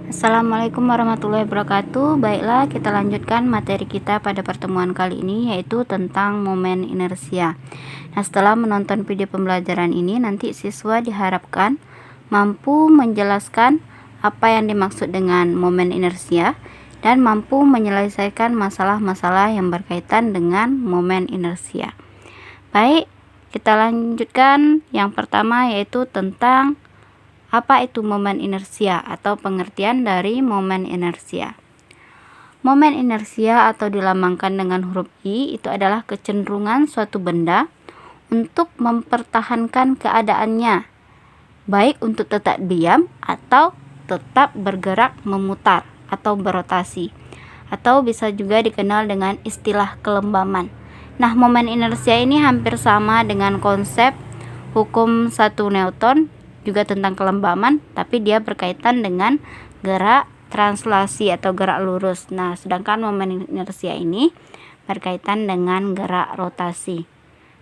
Assalamualaikum warahmatullahi wabarakatuh. Baiklah, kita lanjutkan materi kita pada pertemuan kali ini, yaitu tentang momen inersia. Nah, setelah menonton video pembelajaran ini, nanti siswa diharapkan mampu menjelaskan apa yang dimaksud dengan momen inersia dan mampu menyelesaikan masalah-masalah yang berkaitan dengan momen inersia. Baik, kita lanjutkan. Yang pertama yaitu tentang apa itu momen inersia atau pengertian dari momen inersia. Momen inersia atau dilambangkan dengan huruf I itu adalah kecenderungan suatu benda untuk mempertahankan keadaannya, baik untuk tetap diam atau tetap bergerak memutar atau berotasi, atau bisa juga dikenal dengan istilah kelembaman. Nah, momen inersia ini hampir sama dengan konsep hukum 1 Newton, juga tentang kelembaman, tapi dia berkaitan dengan gerak translasi atau gerak lurus. Nah, sedangkan momen inersia ini berkaitan dengan gerak rotasi.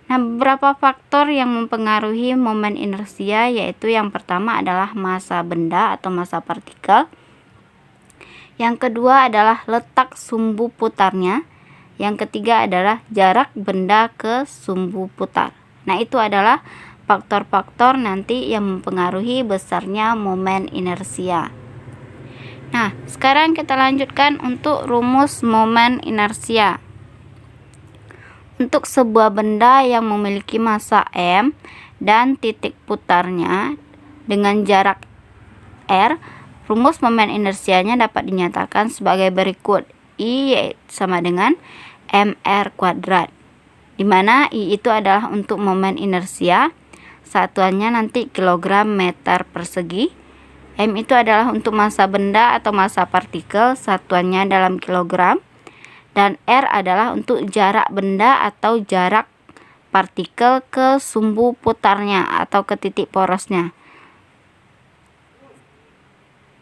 Nah, beberapa faktor yang mempengaruhi momen inersia yaitu yang pertama adalah massa benda atau massa partikel. Yang kedua adalah letak sumbu putarnya. Yang ketiga adalah jarak benda ke sumbu putar. Nah, itu adalah faktor-faktor nanti yang mempengaruhi besarnya momen inersia. Nah, sekarang kita lanjutkan untuk rumus momen inersia. Untuk sebuah benda yang memiliki massa M dan titik putarnya dengan jarak R, rumus momen inersianya dapat dinyatakan sebagai berikut. I sama dengan mr kuadrat, di mana I itu adalah untuk momen inersia, satuannya nanti kilogram meter persegi. M itu adalah untuk massa benda atau massa partikel, satuannya dalam kilogram. Dan R adalah untuk jarak benda atau jarak partikel ke sumbu putarnya atau ke titik porosnya.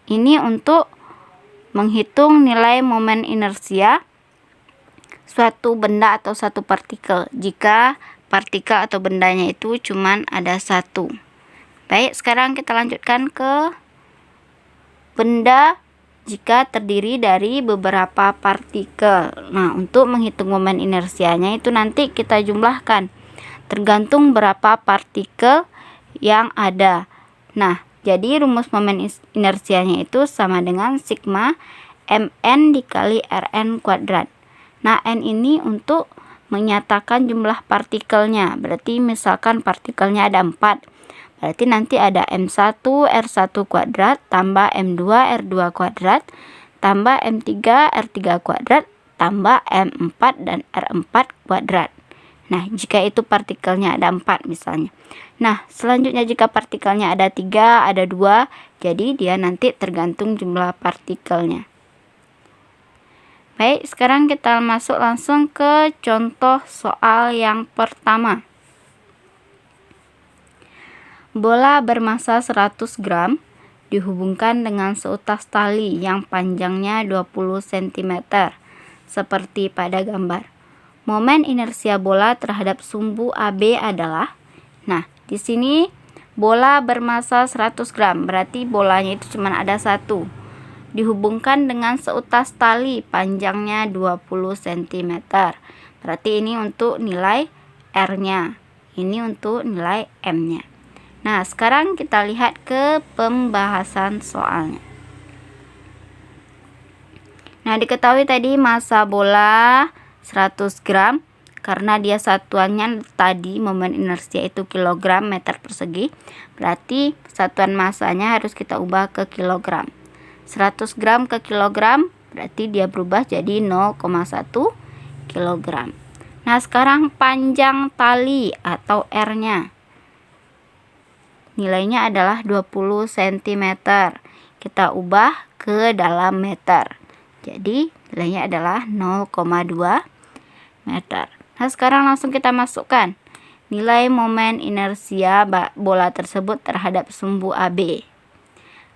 Ini untuk menghitung nilai momen inersia suatu benda atau satu partikel jika partikel atau bendanya itu cuman ada satu. Baik, sekarang kita lanjutkan ke benda jika terdiri dari beberapa partikel. Nah, untuk menghitung momen inersianya itu nanti kita jumlahkan tergantung berapa partikel yang ada. Nah, jadi rumus momen inersianya itu sama dengan sigma mn dikali rn kuadrat. Nah, n ini untuk menyatakan jumlah partikelnya. Berarti misalkan partikelnya ada 4. Berarti nanti ada M1 R1 kuadrat tambah M2 R2 kuadrat tambah M3 R3 kuadrat tambah M4 dan R4 kuadrat. Nah, jika itu partikelnya ada 4 misalnya. Nah, selanjutnya jika partikelnya ada 3, ada 2, jadi dia nanti tergantung jumlah partikelnya. Baik, sekarang kita masuk langsung ke contoh soal yang pertama. Bola bermassa 100 gram dihubungkan dengan seutas tali yang panjangnya 20 cm, seperti pada gambar. Momen inersia bola terhadap sumbu AB adalah, nah, di sini bola bermassa 100 gram, berarti bolanya itu cuma ada satu. Dihubungkan dengan seutas tali panjangnya 20 cm. Berarti ini untuk nilai R-nya. Ini untuk nilai M-nya. Nah, sekarang kita lihat ke pembahasan soalnya. Nah, diketahui tadi massa bola 100 gram. Karena dia satuannya tadi momen inersia itu kilogram meter persegi. Berarti satuan massanya harus kita ubah ke kilogram. 100 gram ke kilogram berarti dia berubah jadi 0,1 kilogram. Nah, sekarang panjang tali atau R-nya. Nilainya adalah 20 cm. Kita ubah ke dalam meter. Jadi, nilainya adalah 0,2 meter. Nah, sekarang langsung kita masukkan nilai momen inersia bola tersebut terhadap sumbu AB.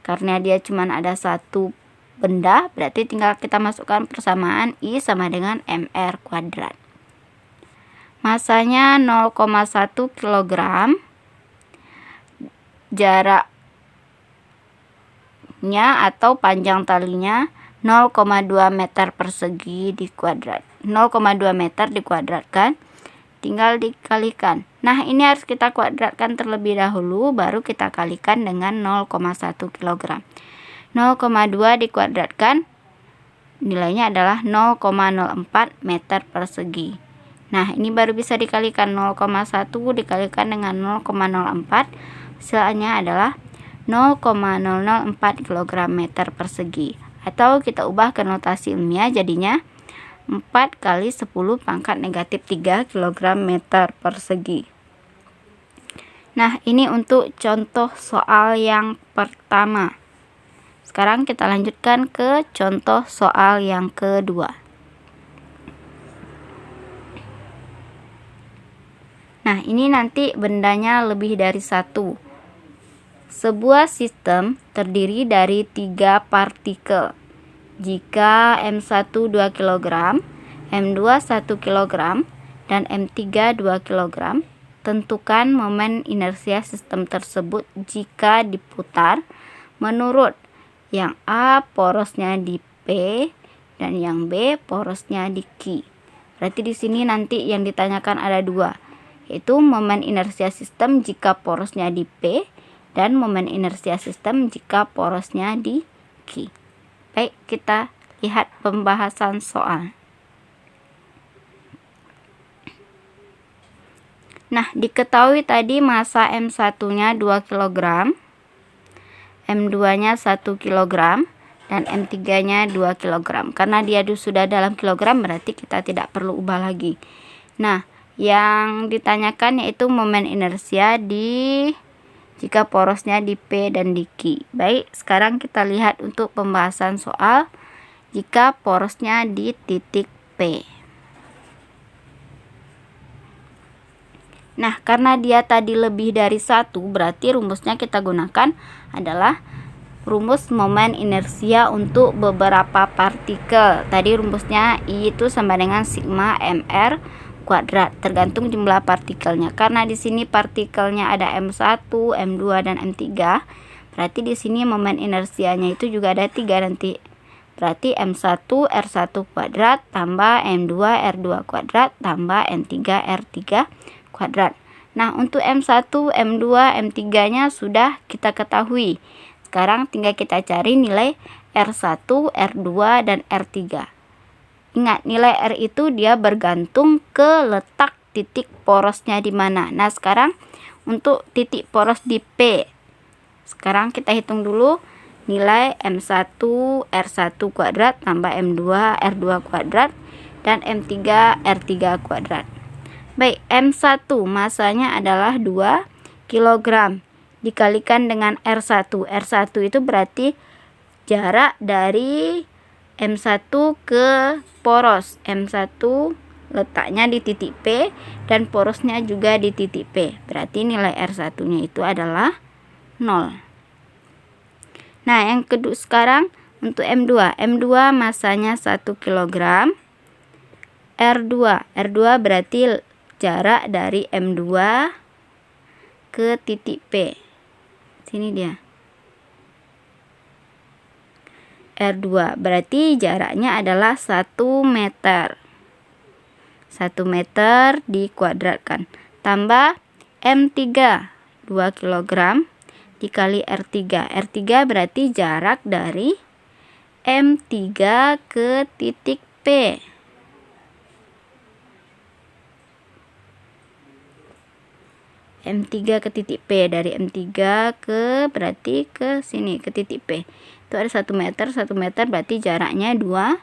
Karena dia cuma ada satu benda, berarti tinggal kita masukkan persamaan I sama dengan mr kuadrat. Massanya 0,1 kg. Jarak nya atau panjang talinya 0,2 meter persegi di kuadrat. 0,2 meter dikuadratkan, tinggal dikalikan. Nah, ini harus kita kuadratkan terlebih dahulu, baru kita kalikan dengan 0,1 kg. 0,2 dikuadratkan, nilainya adalah 0,04 meter persegi. Nah, ini baru bisa dikalikan. 0,1 dikalikan dengan 0,04, hasilnya adalah 0,004 kg meter persegi. Atau kita ubah ke notasi ilmiah, jadinya 4 kali 10 pangkat negatif 3 kg meter persegi. Nah, ini untuk contoh soal yang pertama. Sekarang kita lanjutkan ke contoh soal yang kedua. Nah, ini nanti bendanya lebih dari satu. Sebuah sistem terdiri dari 3 partikel. Jika M1 2 kg, M2 1 kg, dan M3 2 kg, tentukan momen inersia sistem tersebut jika diputar menurut yang A porosnya di P dan yang B porosnya di Q. Berarti di sini nanti yang ditanyakan ada dua, yaitu momen inersia sistem jika porosnya di P dan momen inersia sistem jika porosnya di Q. Baik, kita lihat pembahasan soal. Nah, diketahui tadi massa M1-nya 2 kg, M2-nya 1 kg, dan M3-nya 2 kg. Karena dia sudah dalam kilogram, berarti kita tidak perlu ubah lagi. Nah, yang ditanyakan yaitu momen inersia jika porosnya di P dan di Q. Baik, sekarang kita lihat untuk pembahasan soal jika porosnya di titik P. Nah, karena dia tadi lebih dari satu, berarti rumusnya kita gunakan adalah rumus momen inersia untuk beberapa partikel. Tadi rumusnya I itu sama dengan sigma mr kuadrat, tergantung jumlah partikelnya. Karena di sini partikelnya ada M1, M2, dan M3, berarti di sini momen inersianya itu juga ada 3 nanti. Berarti M1 R1 kuadrat tambah M2 R2 kuadrat tambah M3 R3 kuadrat. Nah, untuk M1, M2, M3-nya sudah kita ketahui. Sekarang tinggal kita cari nilai R1, R2, dan R3. Ingat, nilai R itu dia bergantung ke letak titik porosnya di mana. Nah, sekarang untuk titik poros di P. Sekarang kita hitung dulu nilai M1 R1 kuadrat tambah M2 R2 kuadrat dan M3 R3 kuadrat. Baik, M1 masanya adalah 2 kg dikalikan dengan R1. R1 itu berarti jarak dari M1 ke poros. M1 letaknya di titik P dan porosnya juga di titik P. Berarti nilai R1-nya itu adalah 0. Nah, yang kedua sekarang untuk M2. M2 masanya 1 kg. R2 berarti jarak dari M2 ke titik P. Sini dia. R2 berarti jaraknya adalah 1 meter. 1 meter dikuadratkan tambah M3 2 kg dikali R3. R3 berarti jarak dari M3 ke titik P. M3 ke titik P, dari M3 ke berarti ke sini ke titik P. Itu ada 1 meter, 1 meter berarti jaraknya 2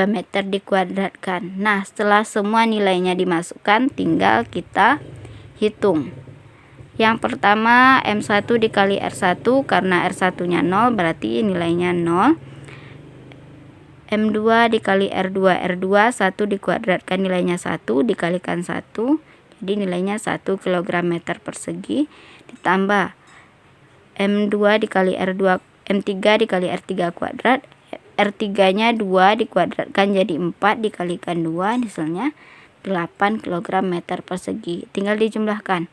meter dikuadratkan. Nah, setelah semua nilainya dimasukkan, tinggal kita hitung. Yang pertama M1 dikali R1, karena R1-nya 0 berarti nilainya 0. M2 dikali R2, R2 1 dikuadratkan nilainya 1 dikalikan 1. Jadi nilainya 1 kg meter persegi ditambah M2 dikali R2, M3 dikali R3 kuadrat. R3-nya 2 dikuadratkan jadi 4 dikalikan 2, hasilnya 8 kg meter persegi. Tinggal dijumlahkan.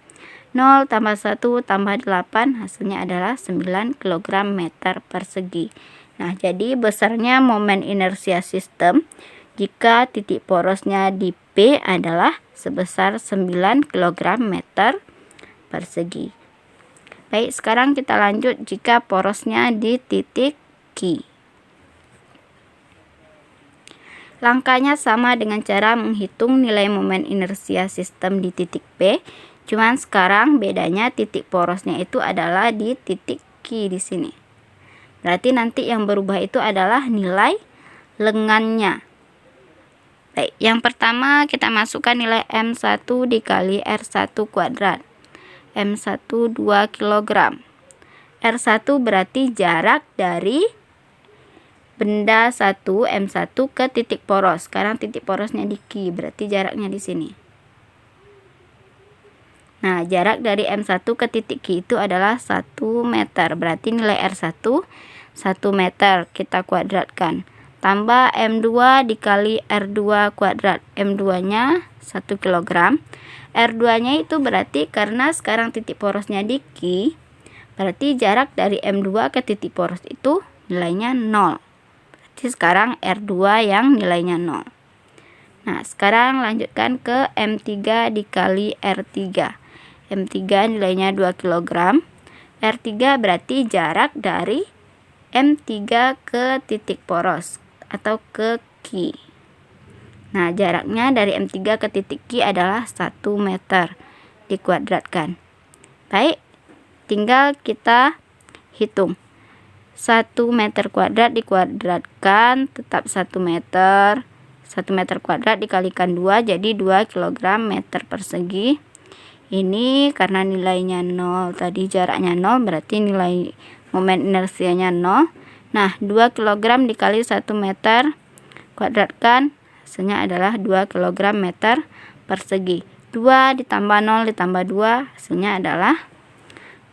0 tambah 1 tambah 8 hasilnya adalah 9 kg meter persegi. Nah, jadi besarnya momen inersia sistem jika titik porosnya di P adalah sebesar 9 kg meter persegi. Baik, sekarang kita lanjut jika porosnya di titik Q. Langkahnya sama dengan cara menghitung nilai momen inersia sistem di titik P. Cuman sekarang bedanya titik porosnya itu adalah di titik Q di sini. Berarti nanti yang berubah itu adalah nilai lengannya. Baik, yang pertama kita masukkan nilai M1 dikali R1 kuadrat. M1 2 kg. R1 berarti jarak dari benda 1 M1 ke titik poros. Sekarang titik porosnya di Q, berarti jaraknya di sini. Nah, jarak dari M1 ke titik Q itu adalah 1 meter. Berarti nilai R1 1 meter, kita kuadratkan. Tambah M2 dikali R2 kuadrat. M2 nya 1 kg. R2 nya itu berarti karena sekarang titik porosnya di Q, berarti jarak dari M2 ke titik poros itu nilainya 0. Berarti sekarang R2 yang nilainya 0. Nah, sekarang lanjutkan ke M3 dikali R3. M3 nilainya 2 kg. R3 berarti jarak dari M3 ke titik poros atau ke Q. Nah, jaraknya dari M3 ke titik Q adalah 1 meter. Dikuadratkan. Baik, tinggal kita hitung. 1 meter kuadrat dikuadratkan tetap 1 meter. 1 meter kuadrat dikalikan 2 jadi 2 kg meter persegi. Ini karena nilainya 0, tadi jaraknya 0 berarti nilai momen inersianya 0. Nah, 2 kg dikali 1 meter kuadratkan hasilnya adalah 2 kg meter persegi. 2 ditambah 0 ditambah 2 hasilnya adalah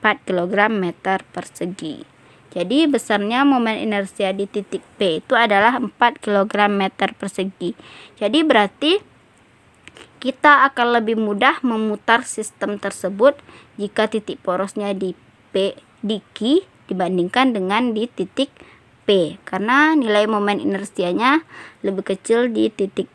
4 kg meter persegi. Jadi besarnya momen inersia di titik P itu adalah 4 kg meter persegi. Jadi berarti kita akan lebih mudah memutar sistem tersebut jika titik porosnya di P di Q dibandingkan dengan di titik P, karena nilai momen inersianya lebih kecil di titik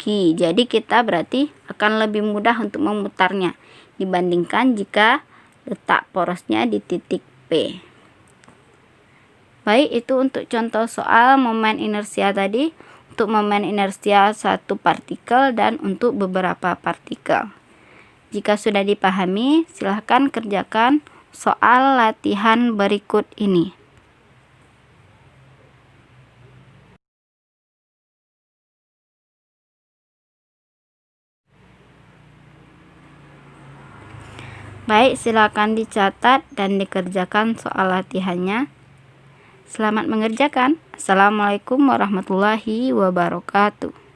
Q. Jadi kita berarti akan lebih mudah untuk memutarnya dibandingkan jika letak porosnya di titik P. Baik, itu untuk contoh soal momen inersia tadi. Untuk momen inersia satu partikel dan untuk beberapa partikel. Jika sudah dipahami, silahkan kerjakan soal latihan berikut ini. Baik, silakan dicatat dan dikerjakan soal latihannya. Selamat mengerjakan. Assalamualaikum warahmatullahi wabarakatuh.